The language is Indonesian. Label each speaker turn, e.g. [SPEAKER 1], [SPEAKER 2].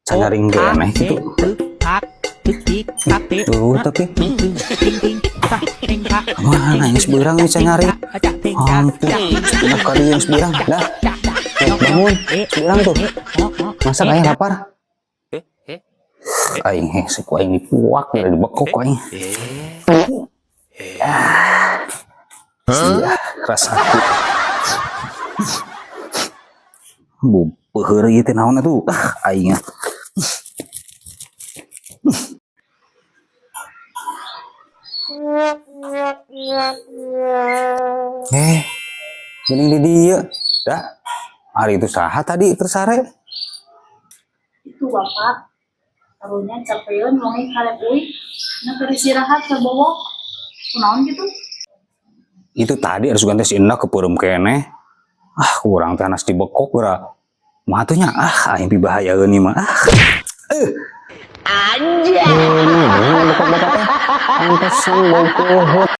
[SPEAKER 1] Sangaring keneh gitu. Tapi mana yang seberang ini sangaring? Hampir setengah kali yang seberang. Dah, bangun, seberang tuh. Masak ayah lapar. Aing seku aing dipuak dari bekok aing. Sia rasaku. Beuheur ieu teh naon atuh? Aing. Geuning di dieu. Da. Hari itu saha tadi tersare?
[SPEAKER 2] Itu bapak. Taruhnya capeun wangi karep euy. Na keur istirahat sabowo. Kunaon gitu?
[SPEAKER 1] Itu tadi harus ganti si Indah ke peureum keneh. Kurang teh anas dibekok geura. Matunya aing pibahayaeun ieu mah.
[SPEAKER 3] Anjay.
[SPEAKER 1] Bekok-bekok teh. Pantesan bau pohon.